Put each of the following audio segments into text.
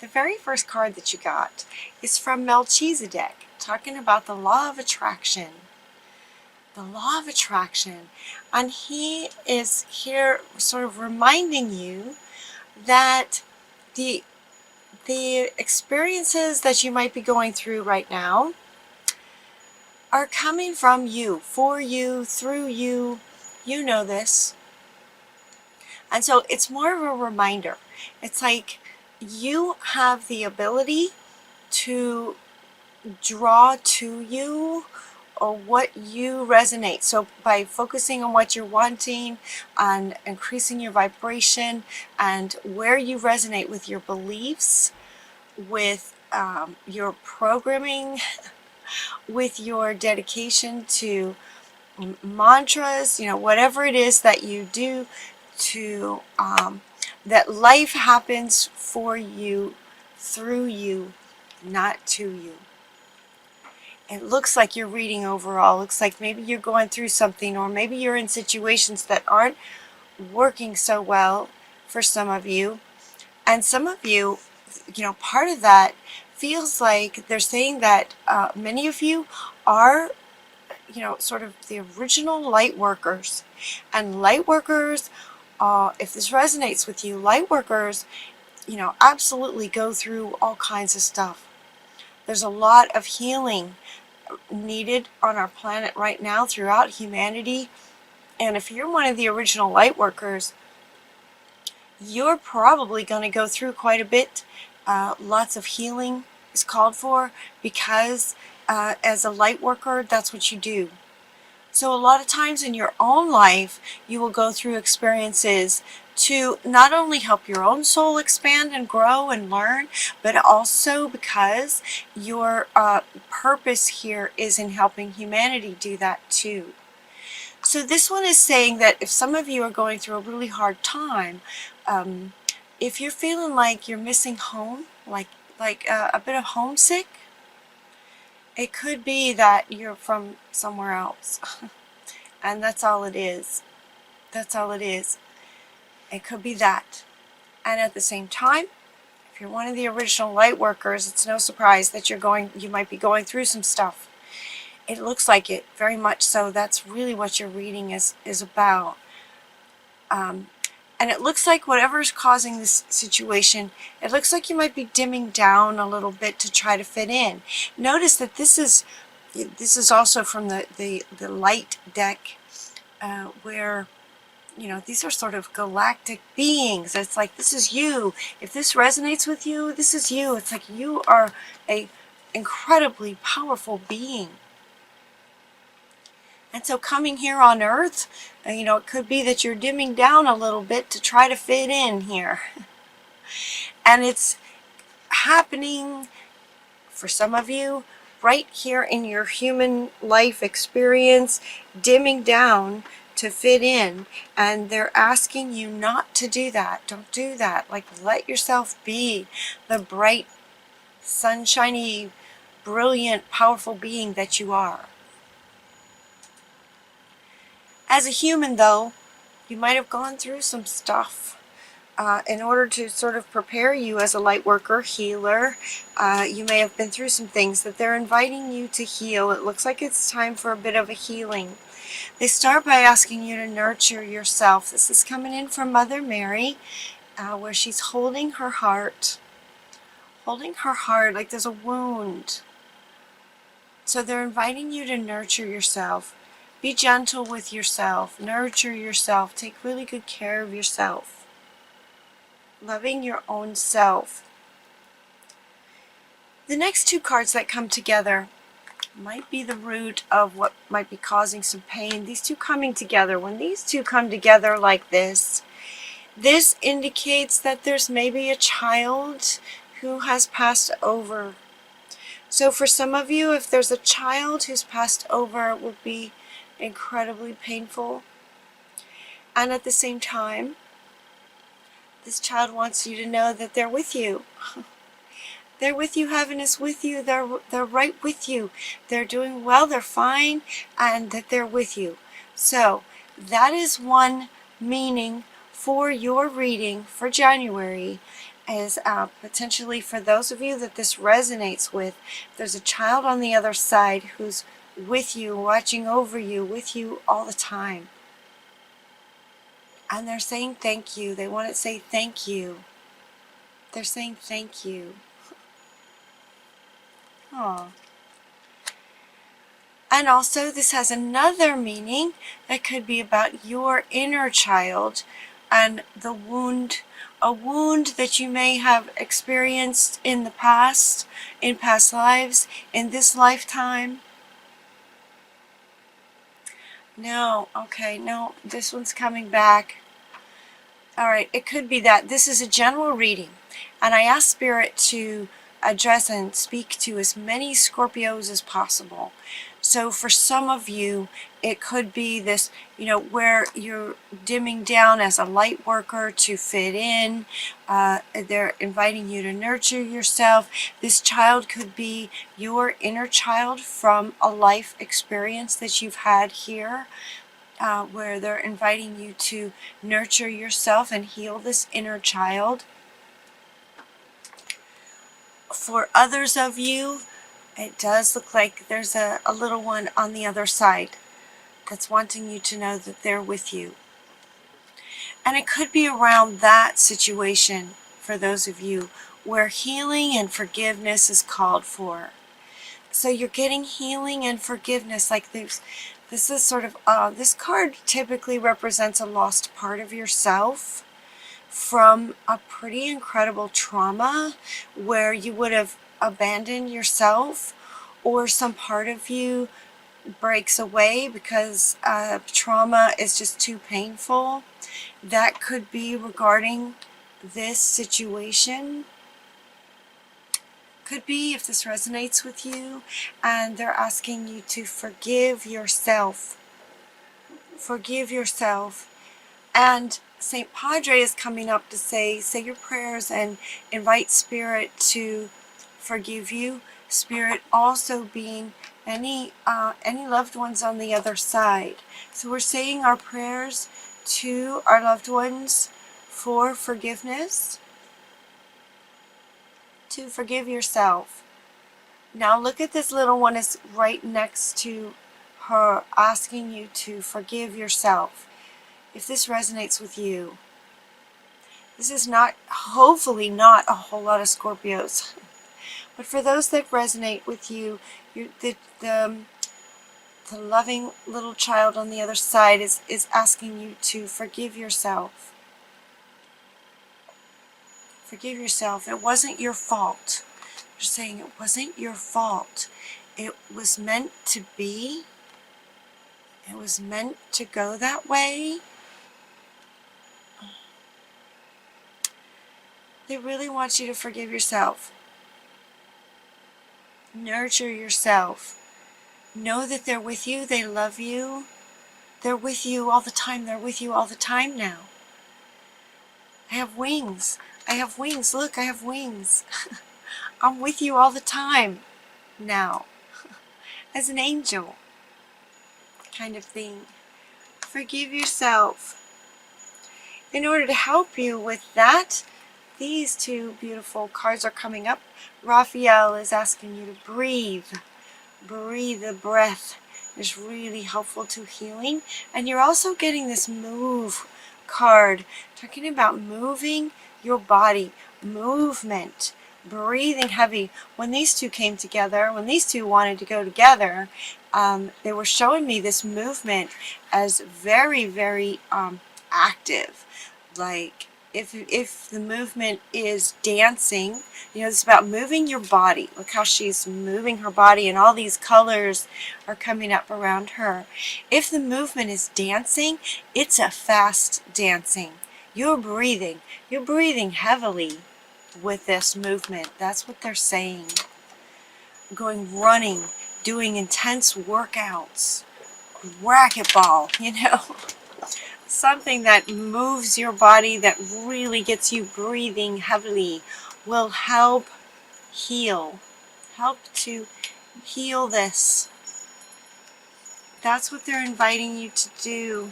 The very first card that you got is from Melchizedek, talking about the law of attraction. The law of attraction. And he is here sort of reminding you that the experiences that you might be going through right now are coming from you, for you, through you. You know this. And so it's more of a reminder. It's like you have the ability to draw to you or what you resonate. So by focusing on what you're wanting and increasing your vibration and where you resonate with your beliefs, with your programming, with your dedication to mantras, whatever it is that you do to that life happens for you, through you, not to you. It looks like you're reading overall. It looks like maybe you're going through something, or maybe you're in situations that aren't working so well for some of you. And some of you, part of that feels like they're saying that many of you are, sort of the original light workers. And light workers, if this resonates with you, light workers, absolutely go through all kinds of stuff. There's a lot of healing needed on our planet right now throughout humanity. And if you're one of the original light workers, you're probably going to go through quite a bit. Lots of healing is called for because as a light worker, that's what you do. So a lot of times in your own life, you will go through experiences to not only help your own soul expand and grow and learn, but also because your purpose here is in helping humanity do that too. So this one is saying that if some of you are going through a really hard time, if you're feeling like you're missing home, like a bit of homesick, it could be that you're from somewhere else. And that's all it is. That's all it is. It could be that. And at the same time, if you're one of the original light workers, it's no surprise that you might be going through some stuff. It looks like it, very much so. That's really what your reading is about. And it looks like whatever's causing this situation, it looks like you might be dimming down a little bit to try to fit in. Notice that this is also from the light deck, where, these are sort of galactic beings. It's like, this is you. If this resonates with you, this is you. It's like you are a incredibly powerful being. And so coming here on Earth, it could be that you're dimming down a little bit to try to fit in here. And it's happening for some of you right here in your human life experience, dimming down to fit in. And they're asking you not to do that. Don't do that. Like, let yourself be the bright, sunshiny, brilliant, powerful being that you are. As a human, though, you might have gone through some stuff in order to sort of prepare you as a light worker, healer. You may have been through some things that they're inviting you to heal. It looks like it's time for a bit of a healing. They start by asking you to nurture yourself. This is coming in from Mother Mary, where she's holding her heart like there's a wound. So they're inviting you to nurture yourself. Be gentle with yourself. Nurture yourself. Take really good care of yourself. Loving your own self. The next two cards that come together might be the root of what might be causing some pain. These two coming together. When these two come together like this indicates that there's maybe a child who has passed over. So for some of you, if there's a child who's passed over, it will be incredibly painful. And at the same time, this child wants you to know that they're with you. They're with you. Heaven is with you. They're right with you. They're doing well. They're fine. And that they're with you. So that is one meaning for your reading for January. is potentially for those of you that this resonates with, there's a child on the other side who's with you, watching over you, with you all the time. And they're saying thank you. They want to say thank you. They're saying thank you. Oh. And also this has another meaning that could be about your inner child and the wound, a wound that you may have experienced in the past, in past lives, in this lifetime. No, okay, no, this one's coming back. All right, it could be that this is a general reading, and I ask Spirit to address and speak to as many Scorpios as possible. So for some of you, it could be this, where you're dimming down as a light worker to fit in. They're inviting you to nurture yourself. This child could be your inner child from a life experience that you've had here. Where they're inviting you to nurture yourself and heal this inner child. For others of you, it does look like there's a little one on the other side that's wanting you to know that they're with you. And it could be around that situation for those of you where healing and forgiveness is called for. So you're getting healing and forgiveness. Like this is sort of, this card typically represents a lost part of yourself from a pretty incredible trauma where you would have abandoned yourself, or some part of you breaks away because trauma is just too painful. That could be regarding this situation. Could be if this resonates with you, and they're asking you to forgive yourself. Forgive yourself. And St. Padre is coming up to say your prayers and invite Spirit to forgive you. Spirit also being any loved ones on the other side. So we're saying our prayers to our loved ones for forgiveness. To forgive yourself. Now look at this little one is right next to her, asking you to forgive yourself. If this resonates with you, this is not, hopefully not a whole lot of Scorpios, but for those that resonate with you, the loving little child on the other side is asking you to forgive yourself. Forgive yourself. It wasn't your fault. You're saying it wasn't your fault. It was meant to be. It was meant to go that way. They really want you to forgive yourself. Nurture yourself. Know that they're with you. They love you. They're with you all the time. They're with you all the time now. I have wings. I have wings. Look, I have wings. I'm with you all the time now. As an angel kind of thing. Forgive yourself. In order to help you with that, these two beautiful cards are coming up. Raphael is asking you to breathe. Breathe. The breath is really helpful to healing. And you're also getting this move card, talking about moving your body, movement, breathing heavy. When these two came together, when these two wanted to go together, they were showing me this movement as very, very active. Like if the movement is dancing, it's about moving your body. Look how she's moving her body, and all these colors are coming up around her. If the movement is dancing, it's a fast dancing. You're breathing heavily with this movement. That's what they're saying. Going running, doing intense workouts, racquetball, something that moves your body, that really gets you breathing heavily, will help heal. Help to heal this. That's what they're inviting you to do.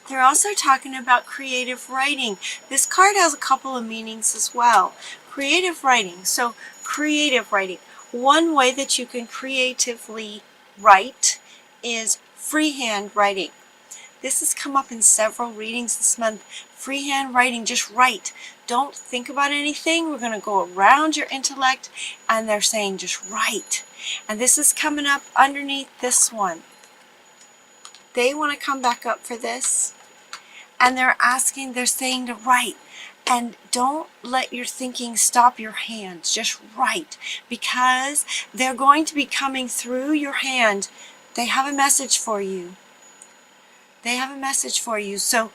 They're also talking about creative writing. This card has a couple of meanings as well. Creative writing. So creative writing. One way that you can creatively write is freehand writing. This has come up in several readings this month. Freehand writing, just write. Don't think about anything. We're going to go around your intellect, and they're saying just write. And this is coming up underneath this one. They want to come back up for this. And they're saying to write. And don't let your thinking stop your hands. Just write. Because they're going to be coming through your hand. They have a message for you. They have a message for you. So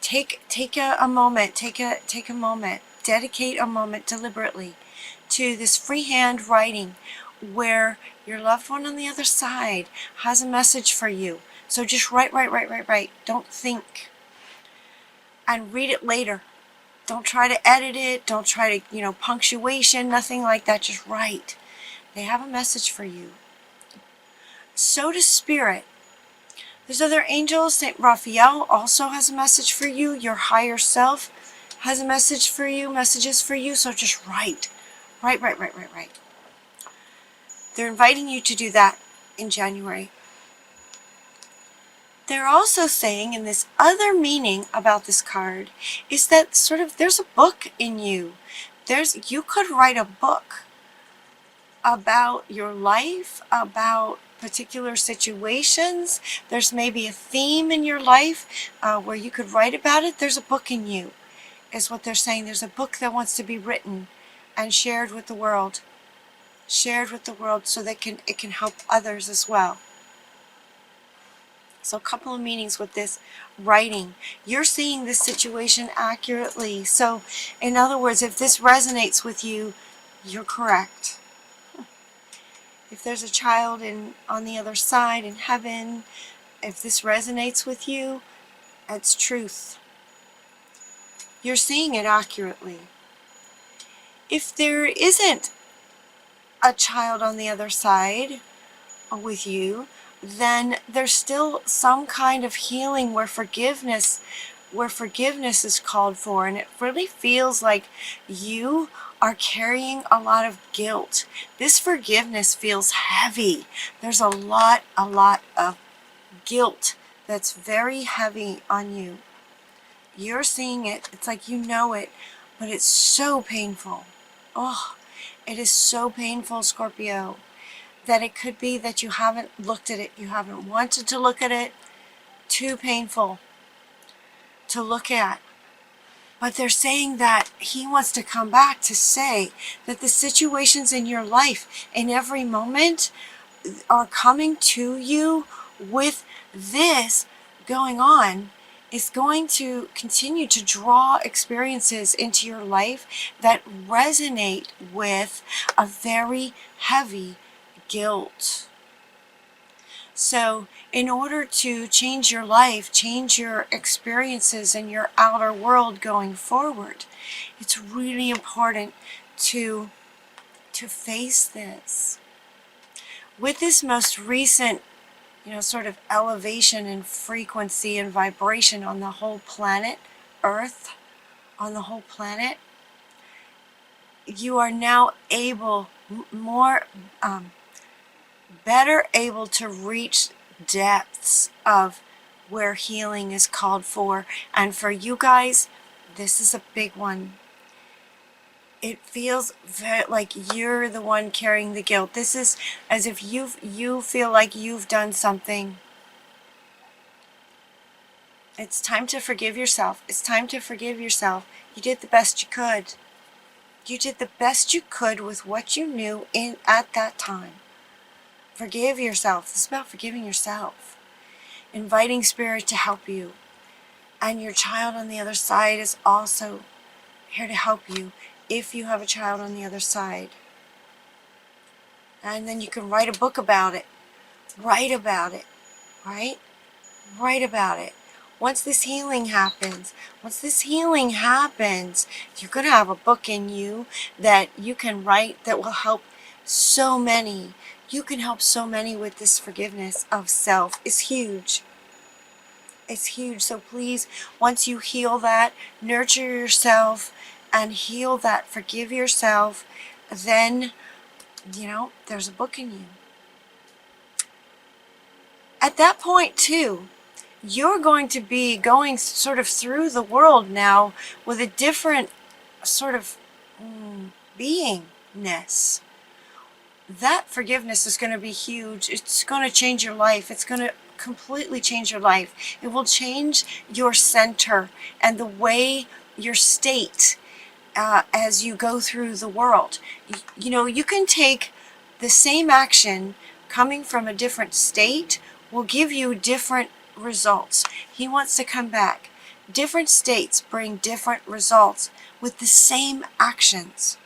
take a moment. Take a moment. Dedicate a moment deliberately to this freehand writing where your loved one on the other side has a message for you. So just write. Don't think. And read it later. Don't try to edit it. Don't try to, punctuation, nothing like that. Just write. They have a message for you. So does Spirit. There's other angels. St. Raphael also has a message for you. Your higher self has a message for you, messages for you. So just write. Write. They're inviting you to do that in January. They're also saying, in this other meaning about this card, is that there's a book in you. You could write a book about your life, about particular situations. There's maybe a theme in your life where you could write about it. There's a book in you, is what they're saying. There's a book that wants to be written and shared with the world. Shared with the world so that it can help others as well. So a couple of meanings with this writing. You're seeing this situation accurately. So in other words, if this resonates with you, you're correct. If there's a child on the other side in heaven, if this resonates with you, it's truth. You're seeing it accurately. If there isn't a child on the other side with you, then there's still some kind of healing where forgiveness is called for. And it really feels like you are carrying a lot of guilt. This forgiveness feels heavy. There's a lot of guilt that's very heavy on you. You're seeing it. It's like you know it, but it's so painful. Oh, it is so painful, Scorpio, that it could be that you haven't looked at it. You haven't wanted to look at it. Too painful to look at. But they're saying that he wants to come back to say that the situations in your life in every moment are coming to you with this going on, is going to continue to draw experiences into your life that resonate with a very heavy guilt. So in order to change your life, change your experiences in your outer world going forward, it's really important to face this. With this most recent, sort of elevation in frequency and vibration on the whole planet, Earth, on the whole planet, you are now better able to reach depths of where healing is called for. And for you guys, this is a big one. It feels like you're the one carrying the guilt. This is as if you feel like you've done something. It's time to forgive yourself. It's time to forgive yourself. You did the best you could. You did the best you could with what you knew at that time. Forgive yourself. This is about forgiving yourself. Inviting Spirit to help you. And your child on the other side is also here to help you if you have a child on the other side. And then you can write a book about it. Write about it. Right? Write about it. Once this healing happens, you're going to have a book in you that you can write that will help so many. You can help so many with this forgiveness of self. It's huge. It's huge. So please, once you heal that, nurture yourself and heal that, forgive yourself, then, there's a book in you. At that point, too, you're going to be going sort of through the world now with a different sort of beingness. That forgiveness is going to be huge. It's going to change your life. It's going to completely change your life. It will change your center and the way, your state, as you go through the world. You can take the same action coming from a different state will give you different results. He wants to come back. Different states bring different results with the same actions.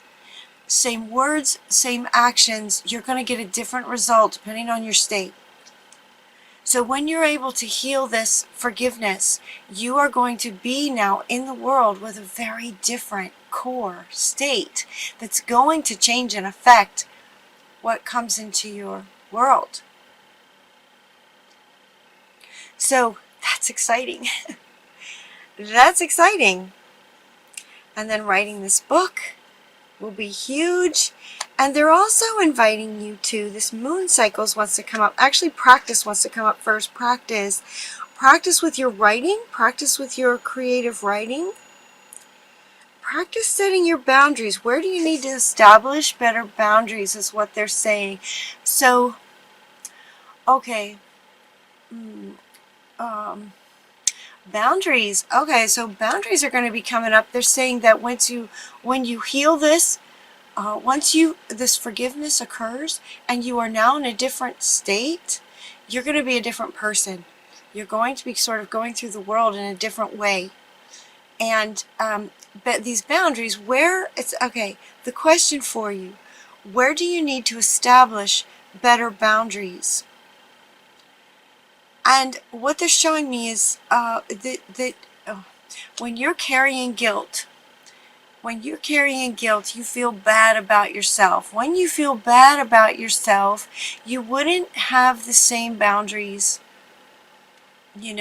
Same words, same actions, you're going to get a different result depending on your state. So when you're able to heal this forgiveness, you are going to be now in the world with a very different core state that's going to change and affect what comes into your world. So that's exciting. That's exciting. And then writing this book will be huge. And they're also inviting you to, this moon cycles wants to come up. Actually, practice wants to come up first. Practice with your writing. Practice with your creative writing. Practice setting your boundaries. Where do you need to establish better boundaries is what they're saying. So, okay. Boundaries. Okay, so boundaries are going to be coming up. They're saying that when you heal this, this forgiveness occurs and you are now in a different state, you're going to be a different person. You're going to be sort of going through the world in a different way. And but these boundaries, the question for you, where do you need to establish better boundaries? And what they're showing me is when you're carrying guilt, you feel bad about yourself. When you feel bad about yourself, you wouldn't have the same boundaries. You'd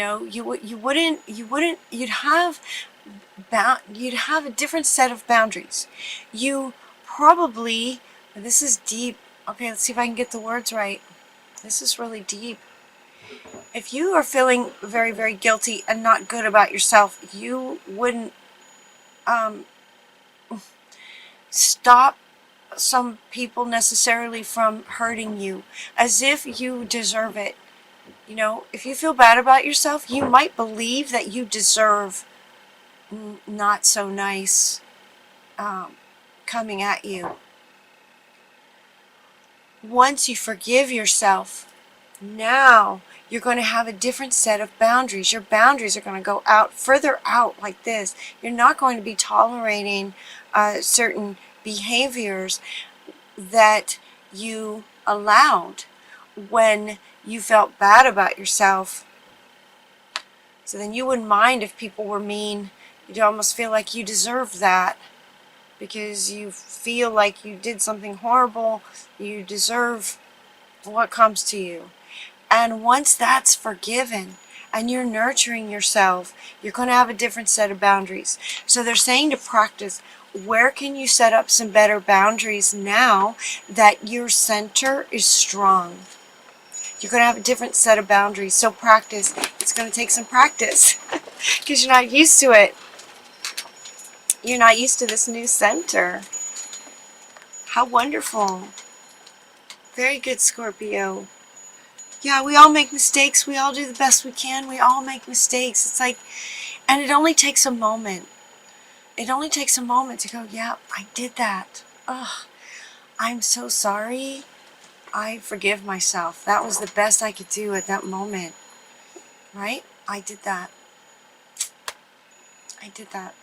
have a different set of boundaries. You probably, this is deep. Okay, let's see if I can get the words right. This is really deep. If you are feeling very, very guilty and not good about yourself, you wouldn't stop some people necessarily from hurting you as if you deserve it. If you feel bad about yourself, you might believe that you deserve not so nice coming at you. Once you forgive yourself, now you're going to have a different set of boundaries. Your boundaries are going to go out, further out like this. You're not going to be tolerating certain behaviors that you allowed when you felt bad about yourself. So then you wouldn't mind if people were mean. You'd almost feel like you deserve that because you feel like you did something horrible. You deserve what comes to you. And once that's forgiven and you're nurturing yourself, you're going to have a different set of boundaries. So they're saying to practice, where can you set up some better boundaries now that your center is strong? You're going to have a different set of boundaries. So practice. It's going to take some practice because you're not used to it. You're not used to this new center. How wonderful. Very good, Scorpio. Yeah, we all make mistakes. We all do the best we can. We all make mistakes. It's like, and it only takes a moment. It only takes a moment to go, yeah, I did that. Ugh, I'm so sorry. I forgive myself. That was the best I could do at that moment. Right? I did that. I did that.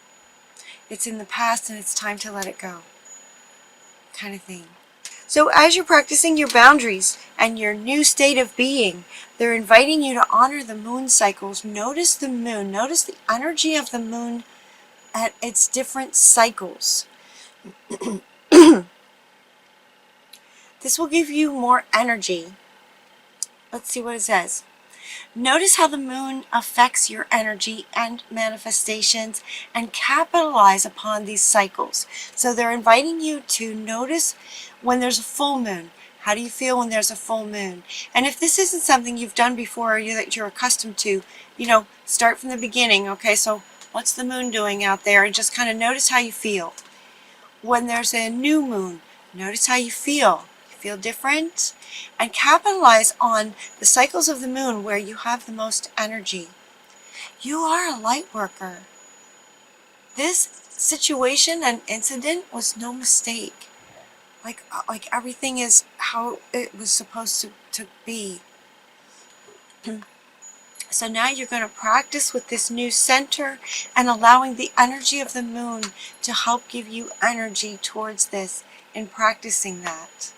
It's in the past and it's time to let it go. Kind of thing. So as you're practicing your boundaries and your new state of being, they're inviting you to honor the moon cycles. Notice the moon. Notice the energy of the moon at its different cycles. This will give you more energy. Let's see what it says. Notice how the moon affects your energy and manifestations, and capitalize upon these cycles. So they're inviting you to notice when there's a full moon. How do you feel when there's a full moon? And if this isn't something you've done before or that you're accustomed to, start from the beginning. Okay, so what's the moon doing out there? And just kind of notice how you feel. When there's a new moon, notice how you feel. You feel different? And capitalize on the cycles of the moon where you have the most energy. You are a light worker. This situation and incident was no mistake. Like everything is how it was supposed to be. So now you're going to practice with this new center and allowing the energy of the moon to help give you energy towards this in practicing that.